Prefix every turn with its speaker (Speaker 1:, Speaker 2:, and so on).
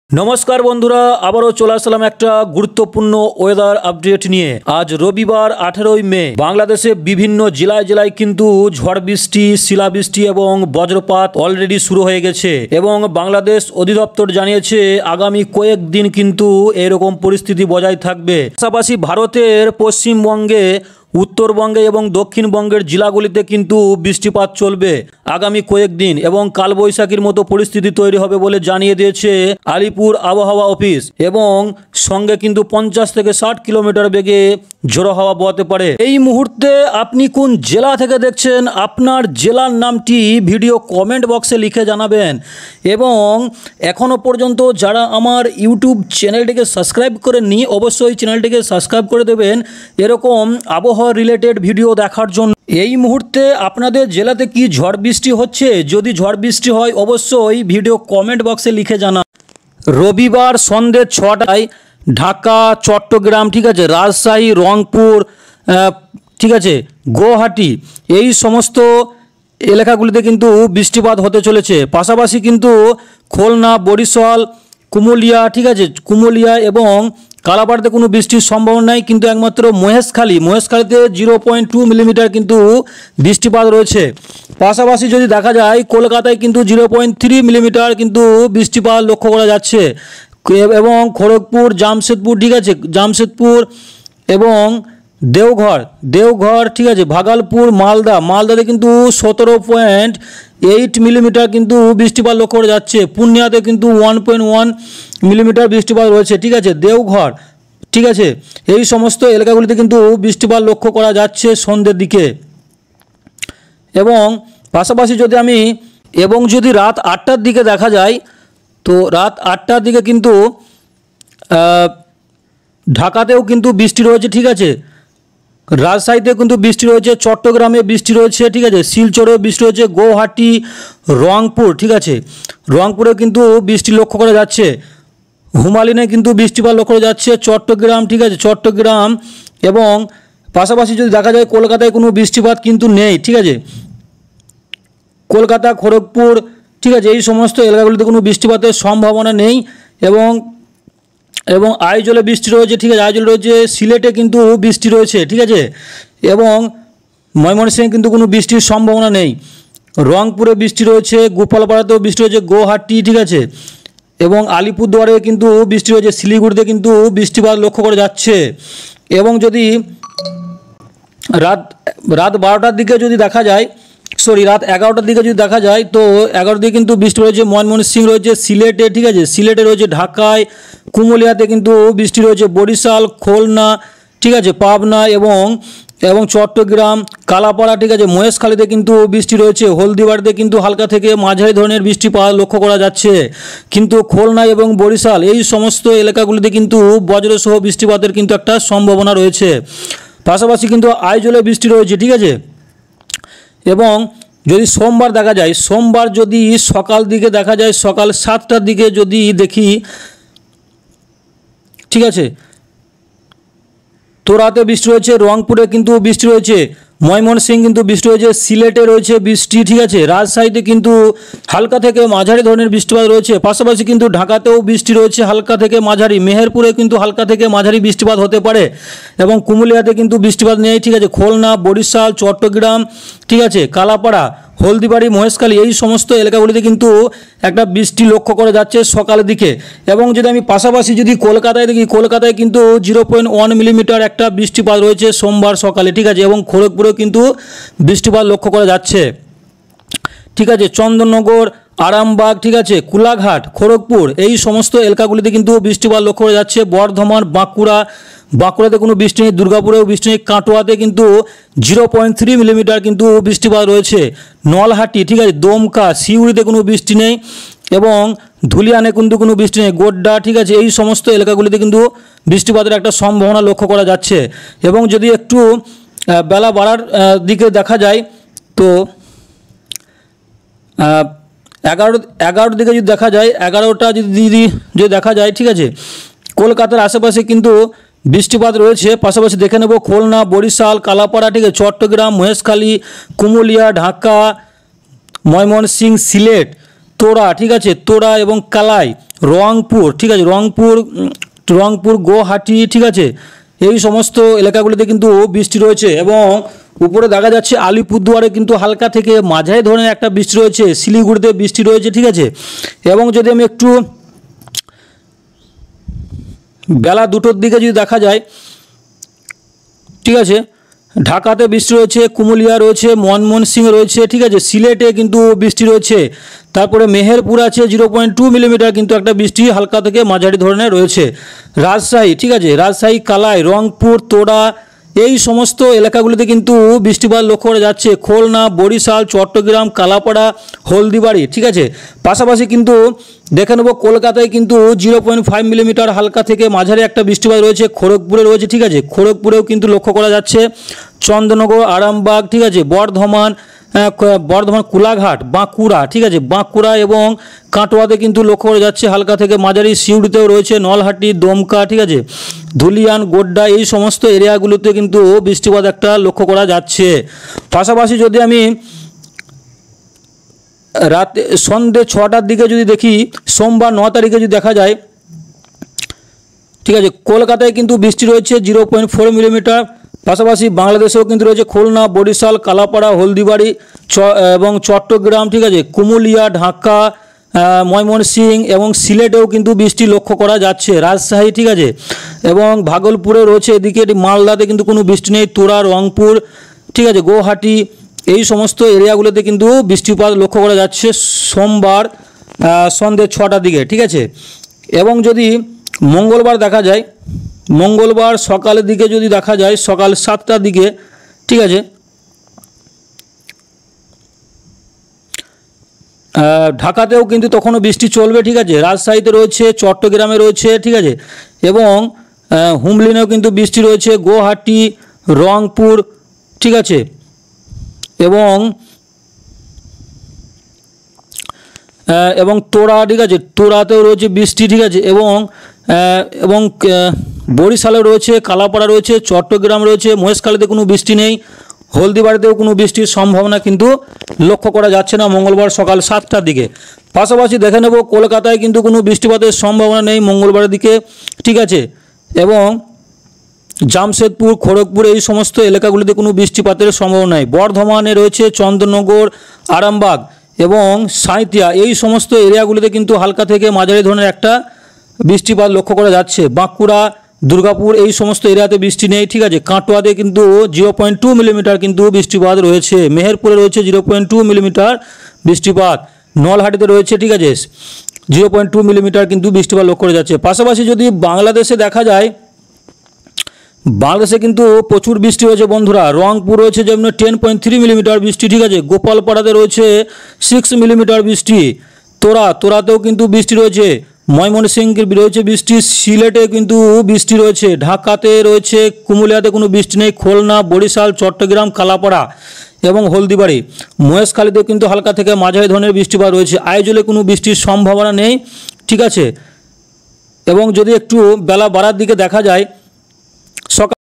Speaker 1: नमस्कार बंधुरा आबारो चले आसलाम एक गुरुत्वपूर्ण वेदार अपडेट निये। आज रविवार 18 मे बांग्लादेशे विभिन्न जिलाय जिलाय किन्तु झड़ बृष्टि शिलाबृष्टि एवं वज्रपात अलरेडी शुरू हो गेछे एवं बांग्लादेश अधिदप्तर जानिয়েছে आगामी कयेक दिन किन्तु एरकम परिस्थिति बजाय थाकबे। पाशापाशि भारतेर पश्चिमबंगे उत्तरबंगे एवं दक्षिणबंगेर जिलागुलिते किन्तु बृष्टिपात चलबे आगामी कयेक दिन एवं कालबैशाखीर मतो परिस्थिति तैरी होबे बोले जानिये दिয়েছে आलिपुर आबहावा अफिस एवं संगे किन्तु 50 থেকে 60 किलोमीटर बेगे झोड़ो हावा बोते पारे। এই মুহূর্তে আপনি কোন জেলা থেকে দেখছেন আপনার জেলার নামটি ভিডিও কমেন্ট বক্সে লিখে জানাবেন এবং এখনো পর্যন্ত যারা আমার ইউটিউব চ্যানেলটিকে সাবস্ক্রাইব করেননি অবশ্যই চ্যানেলটিকে সাবস্ক্রাইব করে দেবেন এরকম আবহাওয়া রিলেটেড ভিডিও দেখার জন্য। এই মুহূর্তে আপনাদের জেলাতে কি ঝড় বৃষ্টি হচ্ছে? যদি ঝড় বৃষ্টি হয় অবশ্যই ভিডিও কমেন্ট বক্সে লিখে জানান। রবিবার সন্ধ্যে 6টায় ঢাকা চট্টগ্রাম ঠিক আছে রাজশাহী রংপুর ঠিক আছে গুয়াহাটি এই সমস্ত এলাকাগুলিতে কিন্তু বৃষ্টিপাত হতে চলেছে। পাশাপাশি কিন্তু খুলনা বরিশাল কুমিল্লা ঠিক আছে কুমিল্লা এবং কালাপাড়াতে কোনো বৃষ্টির সম্ভাবনা নাই কিন্তু একমাত্র মহেশখালীতে 0.2 মিলিমিটার কিন্তু বৃষ্টিপাত রয়েছে। পাশাপাশি যদি দেখা যায় কলকাতায় কিন্তু 0.3 মিলিমিটার কিন্তু বৃষ্টিপাত লক্ষ্য করা যাচ্ছে এবং খড়গপুর জামশেদপুর ঠিক আছে জামশেদপুর এবং দেওঘর ঠিক আছে ভাগলপুর মালদাতে কিন্তু 17.8 মিলিমিটার কিন্তু বৃষ্টিপাত লক্ষ্য করা যাচ্ছে। পূর্ণিয়াতে কিন্তু 1.1 মিলিমিটার বৃষ্টিপাত রয়েছে ঠিক আছে দেওঘর ঠিক আছে এই সমস্ত এলাকাগুলিতে কিন্তু বৃষ্টিপাত লক্ষ্য করা যাচ্ছে সন্ধ্যের দিকে। এবং পাশাপাশি যদি রাত 8টার দিকে দেখা যায় তো রাত 8টার দিকে কিন্তু ঢাকাতেও কিন্তু বৃষ্টি রয়েছে ঠিক আছে রাজশাহীতে কিন্তু বৃষ্টি রয়েছে চট্টগ্রামে বৃষ্টি রয়েছে ঠিক আছে শিলচরেও বৃষ্টি রয়েছে গুয়াহাটি রংপুর ঠিক আছে রংপুরে কিন্তু বৃষ্টি লক্ষ্য করা যাচ্ছে হুমালিনে কিন্তু বৃষ্টিপাত লক্ষ্য করা যাচ্ছে চট্টগ্রাম ঠিক আছে চট্টগ্রাম এবং পাশাপাশি যদি দেখা যায় কলকাতায় কোনো বৃষ্টিপাত কিন্তু নেই ঠিক আছে কলকাতা খড়গপুর ঠিক আছে এই সমস্ত এলাকাগুলিতে কোনো বৃষ্টিপাতের সম্ভাবনা নেই এবং আইজলে বৃষ্টি রয়েছে ঠিক আছে আইজলে রয়েছে সিলেটে কিন্তু বৃষ্টি রয়েছে ঠিক আছে এবং ময়মনসিংহে কিন্তু কোনো বৃষ্টির সম্ভাবনা নেই রংপুরে বৃষ্টি রয়েছে গোপালপাড়াতেও বৃষ্টি রয়েছে গুয়াহাটি ঠিক আছে এবং আলিপুরদুয়ারে কিন্তু বৃষ্টি রয়েছে শিলিগুড়িতে কিন্তু বৃষ্টিপাত লক্ষ্য করা যাচ্ছে। এবং যদি রাত 12টার দিকে যদি দেখা যায় রাত 11টার দিকে যদি দেখা যায় তো 11টার দিকে কিন্তু বৃষ্টি রয়েছে ময়মনসিংহ রয়েছে সিলেটে ঠিক আছে সিলেটে রয়েছে ঢাকায় কুমিল্লাতে কিন্তু বৃষ্টি রয়েছে বরিশাল খুলনা ঠিক আছে পাবনা এবং চট্টগ্রাম কালাপাড়া ঠিক আছে মহেশখালীতে কিন্তু বৃষ্টি রয়েছে হলদিবাড়িতে কিন্তু হালকা থেকে মাঝারি ধরনের বৃষ্টিপাত লক্ষ্য করা যাচ্ছে কিন্তু খুলনা এবং বরিশাল এই সমস্ত এলাকাগুলিতে কিন্তু বজ্রসহ বৃষ্টিপাতের কিন্তু একটা সম্ভাবনা রয়েছে। পাশাপাশি কিন্তু আইজলে বৃষ্টি রয়েছে ঠিক আছে এবং যদি সোমবার দেখা যায় সোমবার যদি সকাল দিকে দেখা যায় সকাল 7টার দিকে যদি দেখি ঠিক আছে তোরাতে বৃষ্টি রয়েছে রংপুরে কিন্তু বৃষ্টি রয়েছে ময়মনসিংহ কিন্তু বৃষ্টি রয়েছে সিলেটে রয়েছে বৃষ্টি ঠিক আছে রাজশাহীতে কিন্তু হালকা থেকে মাঝারি ধরনের বৃষ্টিপাত রয়েছে পাশাপাশি কিন্তু ঢাকাতেও বৃষ্টি রয়েছে হালকা থেকে মাঝারি মেহেরপুরে কিন্তু হালকা থেকে মাঝারি বৃষ্টিপাত হতে পারে এবং কুমিল্লাতে কিন্তু বৃষ্টিপাত নেই ঠিক আছে খুলনা বরিশাল চট্টগ্রাম ঠিক আছে কালাপাড়া হলদিবাড়ি মহেশখালী এই সমস্ত এলাকাগুলিতে কিন্তু একটা বৃষ্টি লক্ষ্য করা যাচ্ছে সকালের দিকে। এবং যদি আমি পাশাপাশি যদি কলকাতায় দেখি কলকাতায় কিন্তু 0.1 মিলিমিটার একটা বৃষ্টিপাত রয়েছে সোমবার সকালে ঠিক আছে এবং খড়গপুরেও কিন্তু বৃষ্টিপাত লক্ষ্য করা যাচ্ছে ঠিক আছে চন্দননগর আরামবাগ ঠিক আছে কোলাঘাট খড়গপুর এই সমস্ত এলাকাগুলিতে কিন্তু বৃষ্টিপাত লক্ষ্য করা যাচ্ছে বর্ধমান বাঁকুড়াতে কোনো বৃষ্টি নেই দুর্গাপুরেও বৃষ্টি নেই কাটোয়াতে কিন্তু 0.3 মিলিমিটার কিন্তু বৃষ্টিপাত রয়েছে নলহাটি ঠিক আছে দমকা সিউড়িতে কোনো বৃষ্টি নেই এবং ধুলিয়ানে কিন্তু কোনো বৃষ্টি নেই গোড্ডা ঠিক আছে এই সমস্ত এলাকাগুলিতে কিন্তু বৃষ্টিপাতের একটা সম্ভাবনা লক্ষ্য করা যাচ্ছে। এবং যদি একটু বেলা বাড়ার দিকে দেখা যায় তো 11টার দিকে যদি দেখা যায় 11টা যদি দেখা যায় ঠিক আছে কলকাতার আশেপাশে কিন্তু বৃষ্টিপাত রয়েছে পাশাপাশি দেখে নেব খুলনা বরিশাল কালাপাড়া ঠিক আছে চট্টগ্রাম মহেশখালী কুমিল্লা ঢাকা ময়মনসিংহ সিলেট তোড়া, ঠিক আছে, তোড়া এবং কালাই, রংপুর, ঠিক আছে, রংপুর গুয়াহাটি, ঠিক আছে, এই সমস্ত এলাকাগুলিতে কিন্তু বৃষ্টি রয়েছে। এবং উপরে দেখা যাচ্ছে আলিপুরদুয়ারে কিন্তু হালকা থেকে মাঝারি ধরনের একটা বৃষ্টি রয়েছে, শিলিগুড়িতে বৃষ্টি রয়েছে, ঠিক আছে। এবং যদি আমি একটু বেলা 2টোর দিকে যদি দেখা যায়, ঠিক আছে, ঢাকাতে বৃষ্টি রয়েছে, কুমিল্লা রয়েছে, ময়মনসিংহ রয়েছে, ঠিক আছে, সিলেটে কিন্তু বৃষ্টি রয়েছে, তারপরে মেহেরপুর আছে 0.2 মিলিমিটার কিন্তু একটা বৃষ্টি হালকা থেকে মাঝারি ধরনের রয়েছে। রাজশাহী, ঠিক আছে, রাজশাহী, কালাই, রংপুর, তোড়া, এই সমস্ত এলাকাগুলিতে কিন্তু বৃষ্টিপাত লক্ষ্য করা যাচ্ছে। খুলনা, বরিশাল, চট্টগ্রাম, কালাপাড়া, হলদিবাড়ি, ঠিক আছে। পাশাপাশি কিন্তু দেখে নেব কলকাতায় কিন্তু 0.5 মিলিমিটার হালকা থেকে মাঝারি একটা বৃষ্টিপাত রয়েছে, খড়গপুরে রয়েছে, ঠিক আছে, খড়গপুরেও কিন্তু লক্ষ্য করা যাচ্ছে। চন্দননগর, আরামবাগ, ঠিক আছে, বর্ধমান, কোলাঘাট, বাঁকুড়া, ঠিক আছে, বাঁকুড়া এবং কাটোয়াতে কিন্তু লক্ষ্য করা যাচ্ছে হালকা থেকে মাঝারি। সিউড়িতেও রয়েছে, নলহাটি, দমকা, ঠিক আছে, ধুলিয়ান, গোড্ডা, এই সমস্ত এরিয়াগুলোতে কিন্তু বৃষ্টিপাত একটা লক্ষ্য করা যাচ্ছে। পাশাপাশি যদি আমি রাতে সন্ধ্যে 6টার দিকে যদি দেখি, সোমবার 9 তারিখে যদি দেখা যায়, ঠিক আছে, কলকাতায় কিন্তু বৃষ্টি রয়েছে 0.4 মিলিমিটার। পাশাপাশি বাংলাদেশেও কিন্তু রয়েছে খুলনা, বরিশাল, কালাপাড়া, হলদিবাড়ি এবং চট্টগ্রাম, ঠিক আছে, কুমিল্লা, ঢাকা, ময়মনসিংহ এবং সিলেটেও কিন্তু বৃষ্টি লক্ষ্য করা যাচ্ছে। রাজশাহী, ঠিক আছে, এবং ভাগলপুরে রয়েছে, এদিকে মালদাতে কিন্তু কোনো বৃষ্টি নেই। তোড়া, রংপুর, ঠিক আছে, গুয়াহাটি, এই সমস্ত এরিয়াগুলোতে কিন্তু বৃষ্টিপাত লক্ষ্য করা যাচ্ছে সোমবার সন্ধ্যে 6টার দিকে, ঠিক আছে। এবং যদি মঙ্গলবার দেখা যায়, মঙ্গলবার সকালের দিকে যদি দেখা যায়, সকাল 7টার দিকে, ঠিক আছে, ঢাকাতেও কিন্তু তখনও বৃষ্টি চলবে, ঠিক আছে, রাজশাহীতে রয়েছে, চট্টগ্রামে রয়েছে, ঠিক আছে, এবং হুমলিনেও কিন্তু বৃষ্টি রয়েছে, গুয়াহাটি, রংপুর, ঠিক আছে, এবং তোড়া, ঠিক আছে, তোড়াতেও রয়েছে বৃষ্টি, ঠিক আছে, এবং বরিশালে রয়েছে, কালাপাড়া রয়েছে, চট্টগ্রাম রয়েছে, মহেশখালীতে কোনো বৃষ্টি নেই, হলদিবাড়িতেও কোনো বৃষ্টির সম্ভাবনা কিন্তু লক্ষ্য করা যাচ্ছে না মঙ্গলবার সকাল 7টার দিকে। পাশাপাশি দেখে নেব কলকাতায় কিন্তু কোনো বৃষ্টিপাতের সম্ভাবনা নেই মঙ্গলবারের দিকে, ঠিক আছে, এবং জামশেদপুর, খড়গপুর, এই সমস্ত এলাকাগুলিতে কোনো বৃষ্টিপাতের সম্ভাবনা নেই। বর্ধমানে রয়েছে চন্দননগর, আরামবাগ এবং সাঁইথিয়া, এই সমস্ত এরিয়াগুলিতে কিন্তু হালকা থেকে মাঝারি ধরনের একটা বৃষ্টিপাত লক্ষ্য করা যাচ্ছে। বাঁকুড়া, দুর্গাপুর, এই সমস্ত এরিয়াতে বৃষ্টি নেই, ঠিক আছে। কাটোয়াতে কিন্তু 0.2 মিলিমিটার কিন্তু বৃষ্টিপাত রয়েছে। মেহেরপুরে রয়েছে 0.2 মিলিমিটার বৃষ্টিপাত। নলহাটিতে রয়েছে, ঠিক আছে, 0.2 মিলিমিটার কিন্তু বৃষ্টিপাত লক্ষ্য করা যাচ্ছে। পাশাপাশি যদি বাংলাদেশে দেখা যায়, বাংলাদেশে কিন্তু প্রচুর বৃষ্টি হয়েছে বন্ধুরা। রংপুর রয়েছে যেমন 10.3 মিলিমিটার বৃষ্টি, ঠিক আছে, গোপালপাড়াতে রয়েছে 6 মিলিমিটার বৃষ্টি, তোড়াতেও কিন্তু বৃষ্টি রয়েছে, ময়মনসিংহে রয়েছে বৃষ্টি, সিলেটে কিন্তু বৃষ্টি রয়েছে, ঢাকাতে রয়েছে, কুমিল্লাতে কোনো বৃষ্টি নেই, খুলনা, বরিশাল, চট্টগ্রাম, কালাপাড়া এবং হলদিবাড়ি, মহেশখালীতে কিন্তু হালকা থেকে মাঝারি ধরনের বৃষ্টিপাত রয়েছে। আইজলে কোনো বৃষ্টির সম্ভাবনা নেই, ঠিক আছে। এবং যদি একটু বেলা বাড়ার দিকে দেখা যায়, সকাল